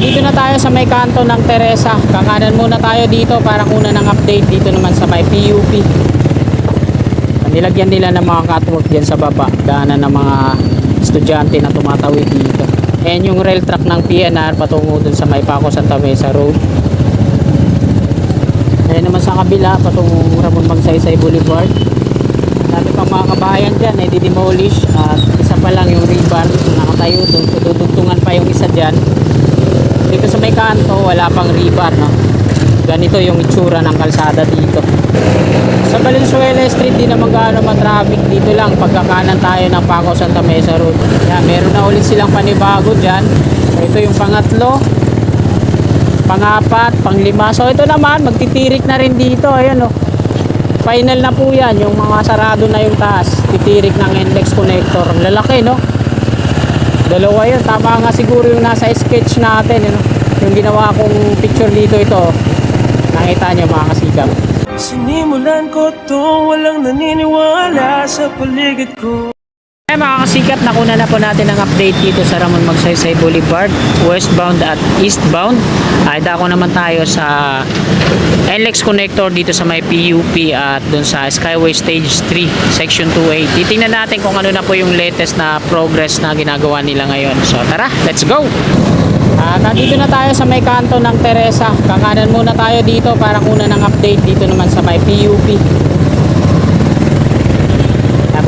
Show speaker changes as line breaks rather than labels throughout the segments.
Dito na tayo sa may kanto ng Teresa. Kakanan muna tayo dito para kuna ng update dito naman sa may PUP. Nilagyan nila ng mga catwalk dyan sa baba, daanan ng mga estudyante na tumatawid dito. Ayan yung rail track ng PNR patungo dun sa may Paco Santa Mesa Road. Ayan naman sa kabila patungo Ramon Magsaysay Boulevard. Dami pang mga kabahayan dyan ay didemolish at isa pa lang yung rebar nakatayo doon. Tudugtungan pa yung isa dyan. Dito sa may kanto wala pang rebar, no? Ganito yung itsura ng kalsada dito. Sa Valenzuela Street di naman gaano matraffic, dito lang pagkakanan tayo ng Paco Santa Mesa Road. Yan, meron na ulit silang panibago dyan. Ito yung pangatlo, pangapat, panglima. So ito naman magtitirik na rin dito. Ayan, oh. Final na po yan, yung mga sarado na yung taas. Titirik ng NLEX connector. Lalaki, no? Dalawa yun, tama nga siguro yung nasa sketch natin, you know? Yung ginawa kong picture dito, ito nakita nyo mga kasigap.
Sinimulan ko to, walang naniniwala sa paligid ko.
Ay mga kasikat, nakuna na po natin ang update dito sa Ramon Magsaysay Boulevard, westbound at eastbound. Ay dako naman tayo sa NLEX connector dito sa may PUP at dun sa Skyway Stage 3 Section 2A. Titingnan natin kung ano na po yung latest na progress na ginagawa nila ngayon. So tara, let's go! Nandito na tayo sa may kanto ng Teresa. Kakanan muna tayo dito para kuna ng update dito naman sa may PUP.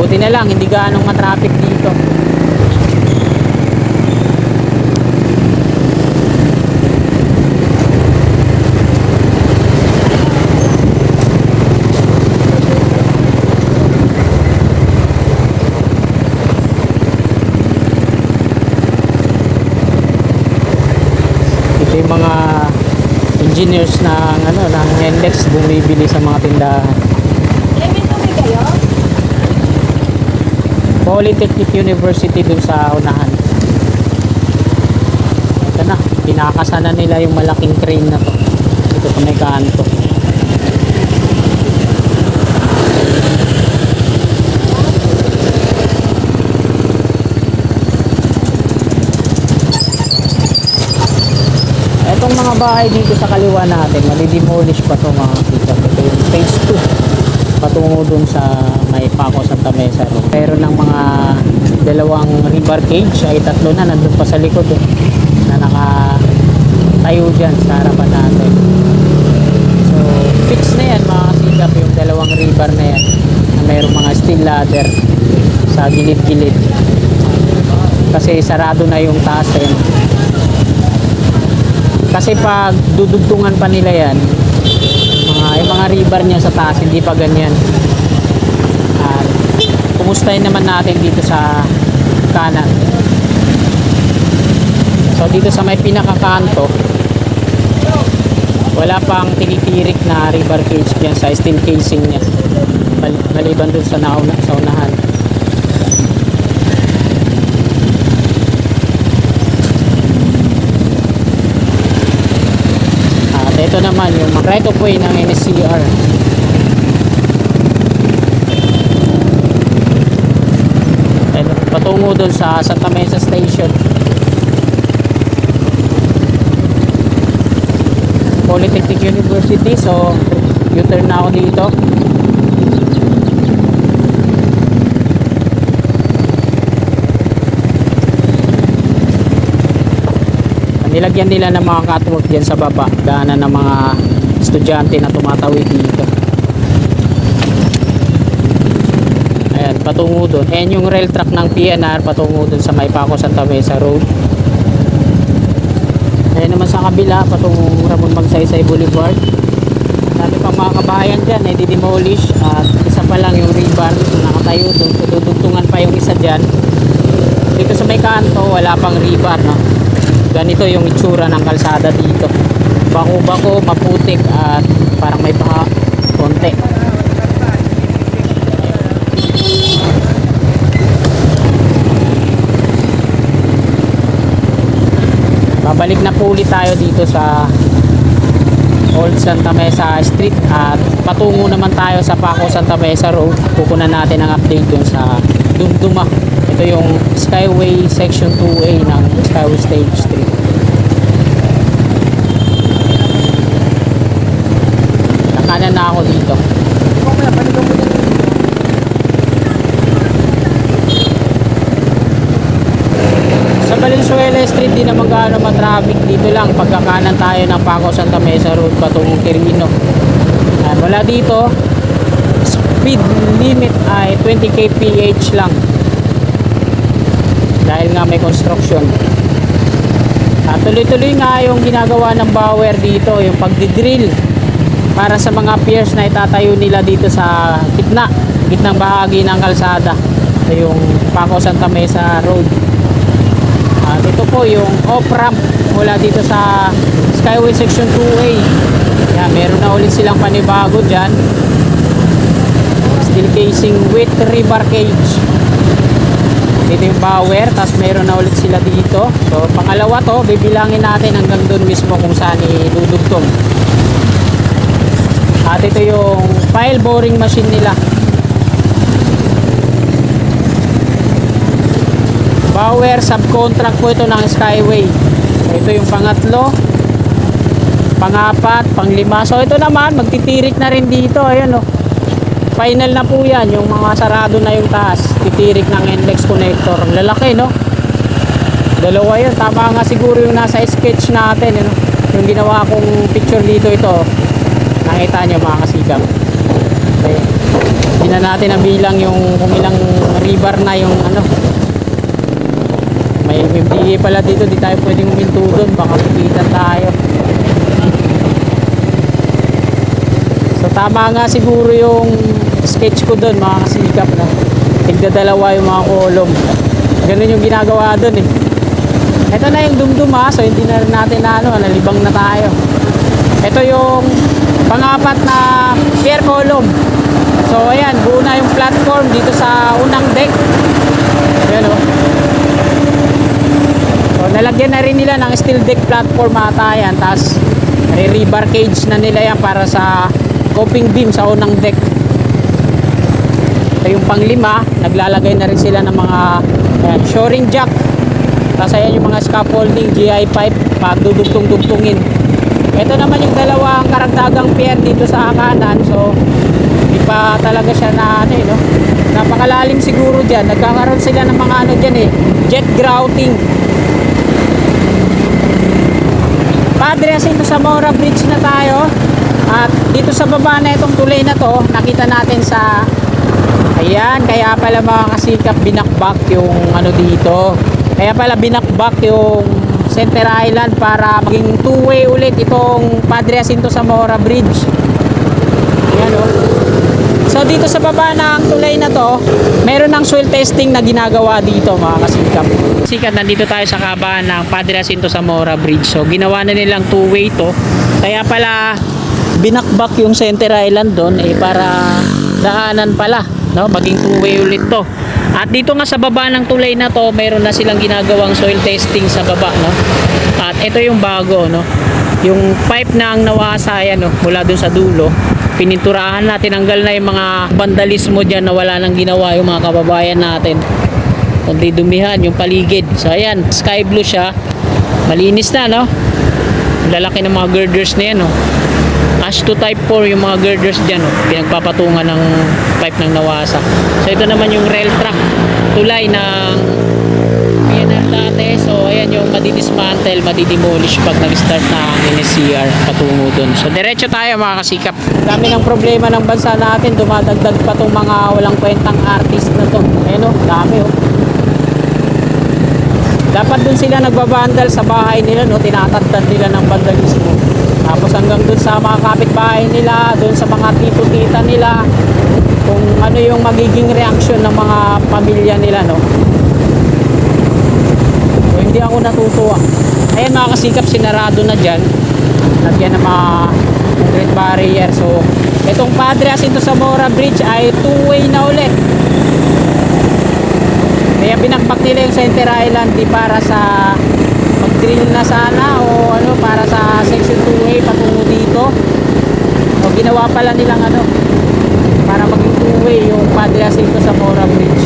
Buti na lang hindi gaanong matraffic dito. Ito yung mga engineers ng NLEX bumibili sa mga tindahan. Polytechnic University dun sa unahan. Ito na, pinakasana nila yung malaking crane na to. Ito pa may kanto. Itong mga bahay dito sa kaliwa natin, mali-demolish pa to mga kita. Ito yung phase 2 patungo dun sa may Paco Santa Mesa Road. Pero ng mga dalawang rebar cage ay tatlo na nandun pa sa likod, na nakatayo dyan sa harapan natin. So fix na yan mga kasigap, yung dalawang rebar na yan na mayroong mga steel ladder sa gilid-gilid kasi sarado na yung taas yan. Kasi pag dudugtungan pa nila yan, yung mga rebar niya sa taas hindi pa ganyan. At kumustahin naman natin dito sa kanan. So dito sa may pinakakanto wala pang tinitirik na rebar cage yan sa steel casing niya, maliban dun sa unahan. Ito naman yung right of way ng NSCR. Patungo doon sa Santa Mesa Station. Polytechnic University. So U-turn na ako dito. Nilagyan nila ng mga catwalk dyan sa baba, daanan ng mga estudyante na tumatawid dito. Ayan, patungo doon. Ayan yung rail track ng PNR patungo doon sa may Paco Santa Mesa Road. Ayan naman sa kabila patungo Ramon Magsaysay Boulevard. Dami pang mga kabahayan dyan ay didemolish at isa pa lang yung rebar nakatayo doon. Tudugtungan pa yung isa dyan. Dito sa may kanto wala pang rebar, no? Ganito yung itsura ng kalsada dito. Bako-bako, maputik at parang may baha konti. Babalik na po ulit tayo dito sa Old Santa Mesa Street at patungo naman tayo sa Paco Santa Mesa Road. Kukunan natin ang update dun sa Dumduma. Ito yung Skyway Section 2A ng Skyway Stage 3. hindi naman gaano ma-traffic dito lang. Pagkakanan tayo ng Paco Santa Mesa Road patungong Quirino. Wala dito. Speed limit ay 20 kph lang. Dahil nga may construction. Tuloy-tuloy nga yung ginagawa ng Bauer dito, yung pagdidrill para sa mga piers na itatayo nila dito sa gitnang bahagi ng kalsada. Ito yung Paco Santa Mesa Road. At ito po yung off-ramp mula dito sa Skyway Section 2A. Yan, meron na ulit silang panibago dyan. Steel casing with rebar cage. Dito yung Bauer, tapos meron na ulit sila dito. So pangalawa to, bibilangin natin hanggang doon mismo kung saan idudugtong. At ito yung pile boring machine nila. Bauer subcontract po ito ng Skyway. Ito yung pangatlo, pangapat, panglima. So ito naman, magtitirik na rin dito. Ayan o. Final na po yan. Yung mga sarado na yung taas. Titirik ng NLEX connector. Lalaki, no? Dalawa yun. Tama nga siguro yung nasa sketch natin. Ano? Yung ginawa kong picture dito ito. Nakita nyo mga kasigap. Okay. Hindi na natin nabilang yung kung ilang rebar na yung ano. May MDA pala dito. Di tayo pwedeng huminto doon. Baka pipitan tayo. So tama nga siguro yung sketch ko doon mga kasikap na tigdadalawa yung mga kolom. Ganun yung ginagawa doon eh. Ito na yung dumdum ha. So hindi na natin na ano, nalibang na tayo. Ito yung pangapat na pier column. So ayan, buo na yung platform dito sa unang deck. Ayan o. So nalagyan na rin nila ng steel deck platform ata yan. Tapos rebar cage na nila yan para sa coping beam sa unang deck. Ito yung panglima, naglalagay na rin sila ng mga ayan, shoring jack. Tapos ayan yung mga scaffolding, GI pipe, pagdudugtong-dugtungin. Ito naman yung dalawang karagdagang pier dito sa kanan. So hindi pa talaga siya na ano, no? Napakalalim siguro dyan. Nagkakaroon sila ng mga ano dyan jet grouting. Padre Jacinto Zamora Bridge na tayo. At dito sa baba na itong tulay na to, nakita natin sa ayan, kaya pala mga kasikap binakbak yung ano dito. Kaya pala binakbak yung Center Island para maging two-way ulit itong Padre Jacinto Zamora Bridge. Ayan o. So dito sa baba ng tulay na to, meron ng soil testing na ginagawa dito mga kasikap. Sikat, nandito tayo sa kabahan ng Padre Jacinto Zamora Bridge. So ginawa na nilang two-way to. Kaya pala binakbak yung Center Island doon para daanan pala, no? Maging two-way ulit to. At dito nga sa baba ng tulay na to, mayroon na silang ginagawang soil testing sa baba, no? At ito yung bago, no? Yung pipe na ang nawasa yan, no? Mula doon sa dulo, pininturahan na, tinanggal na yung mga vandalismo dyan na wala nang ginawa yung mga kababayan natin. Kundi dumihan yung paligid. So ayan, sky blue siya, malinis na, no? Lalaki ng mga girders na yan, no? Ash to type 4 yung mga girders dyan, oh. Pinagpapatungan ng pipe ng nawasa. So ito naman yung rail track tulay ng PNR dati. So ayan yung madidismantle, madidemolish pag nag-start na ang NSCR patungo dun. So diretso tayo mga kasikap. Dami ng problema ng bansa natin, dumadagdag pa tong mga walang kwentang artist na to. Ayan o, dami o. Dapat dun sila nagbabandal sa bahay nila, no? Tinatagdan nila ng vandalismo. Tapos hanggang dun sa mga kapitbahay nila, dun sa mga tito-tita nila, kung ano yung magiging reaksyon ng mga pamilya nila, no? So, hindi ako natutuwa. Ayan mga kasikap, sinarado na dyan. Lagyan ng mga concrete barrier. So itong Padre Jacinto Zamora Bridge ay two-way na ulit. Kaya binakbak nila yung Center Island di para sa mag-drill na sana o ano, para sa section 2A patungo dito. O ginawa pala nilang ano para maging two-way yung Padre Jacinto Zamora Bridge.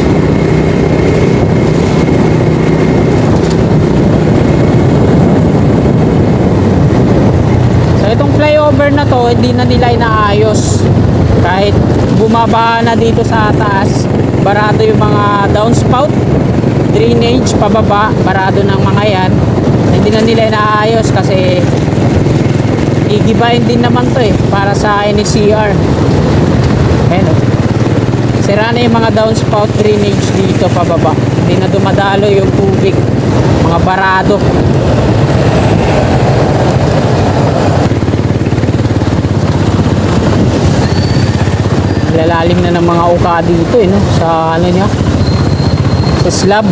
So itong flyover na to, hindi na nila inaayos. Kahit bumaba na dito sa taas, barado yung mga downspout, drainage pababa, barado ng mga yan. hindi na nila inaayos kasi igibain din naman to eh para sa NSCR. Ayan oh. Sira na yung mga downspout drainage dito pababa, hindi na dumadalo yung tubig, mga barado. Lalalim na ng mga uka dito eh, no? Sa ano niya, sa slab.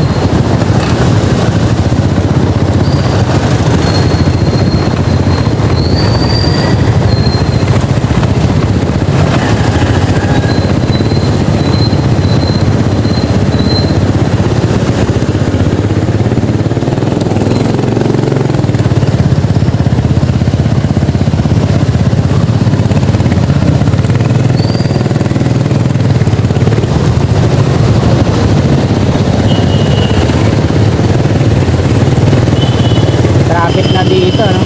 Traffic na dito, no?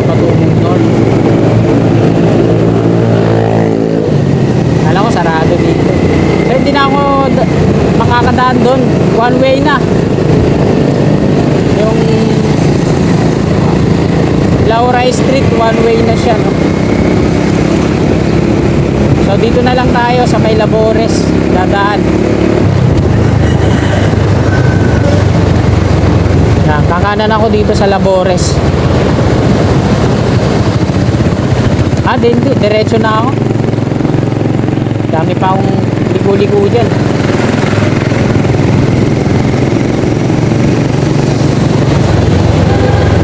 Patungong north. Alam ko sarado dito. So hindi na ako makakadaan doon. One way na. Yung Lauray Street, one way na siya, no? So dito na lang tayo sa may Labores dadaan. Kakanan ako dito sa Labores. Hindi, diretso na ako. Dami pa akong ligo-ligo dyan.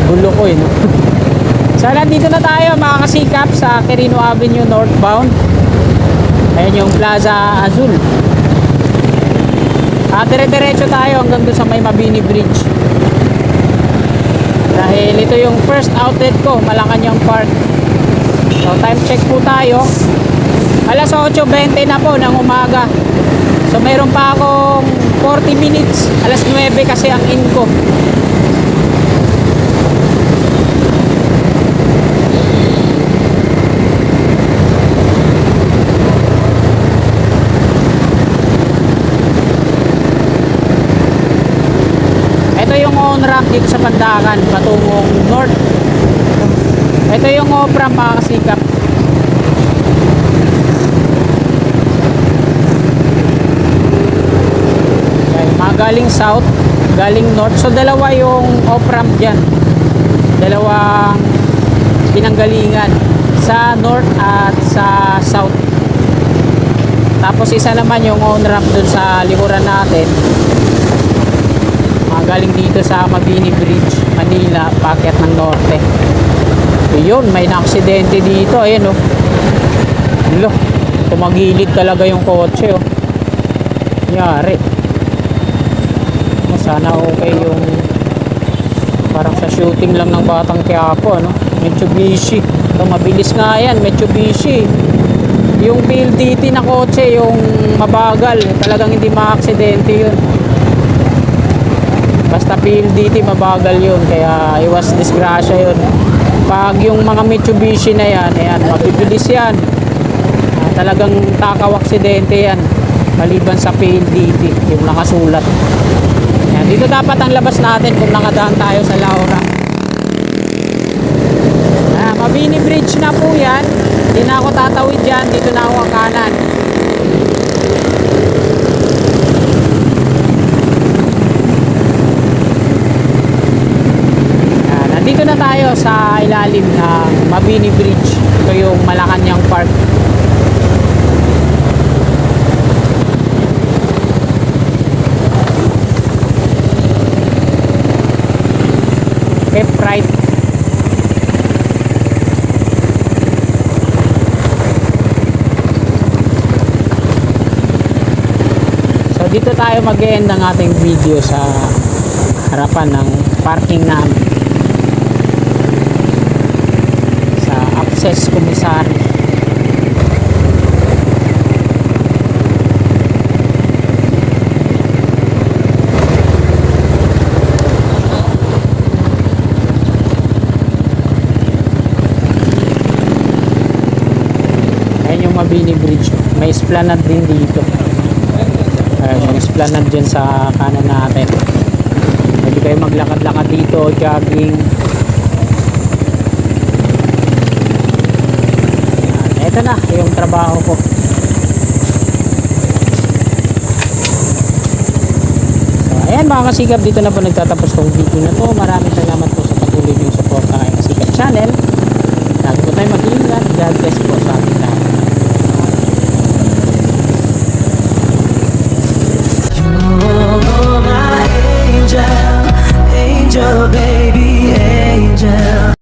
Gulo ko eh, no? So nandito na tayo mga kasikap sa Quirino Avenue northbound. Ayan yung Plaza Azul. Dire-diretso tayo hanggang doon sa may Mabini Bridge. Dahil ito yung first outlet ko, Malacanang Park. So time check po tayo. Alas 8:20 na po ng umaga. So mayroon pa akong 40 minutes. Alas 9 kasi ang in ko. Ito yung on-ramp dito sa Pandakan patungong north. Ito yung off-ramp mga kasikap. Okay, mga galing south, galing north. So dalawa yung off-ramp dyan. Dalawang pinanggalingan sa north at sa south. Tapos isa naman yung on-ramp dun sa likuran natin. Galing dito sa Mabini Bridge, Manila, paakyat ng norte. So yun, may na-aksidente dito. Ayan oh. Lo, tumagilid talaga yung kotse oh. Yari. Sana okay yung parang sa shooting lang ng Batang Quiapo, no? Mitsubishi. So, mabilis nga yan, Mitsubishi. Yung PLDT na kotse, yung mabagal, talagang hindi ma-aksidente yun. Basta PLDT mabagal yun, kaya iwas disgrasya yun. Pag yung mga Mitsubishi na yan, ayan, mabibilis yan. Talagang takaw aksidente yan, maliban sa PLDT yung nakasulat. Ayan, dito dapat ang labas natin kung nakadaan tayo sa Laura. Mabini Bridge na po yan. Hindi na ako tatawid dyan, dito na ako kanan. Dito na tayo sa ilalim ng Mabini Bridge. Ito yung Malacanang Park. Left, right. So dito tayo mag-end ng ating video sa harapan ng parking namin. Access Commissary. Ayan yung Mabini Bridge. May esplanade din dito. May esplanade dyan sa kanan natin. Pwede kayo maglakad-lakad dito, jogging. Ito na yung trabaho ko. So, ayan mga kasigap, dito na po nagtatapos tong video na to. Maraming salamat po sa patuloy niyong support sa aking Kasigap channel. Lagi po tayo mag-iingat. God bless po.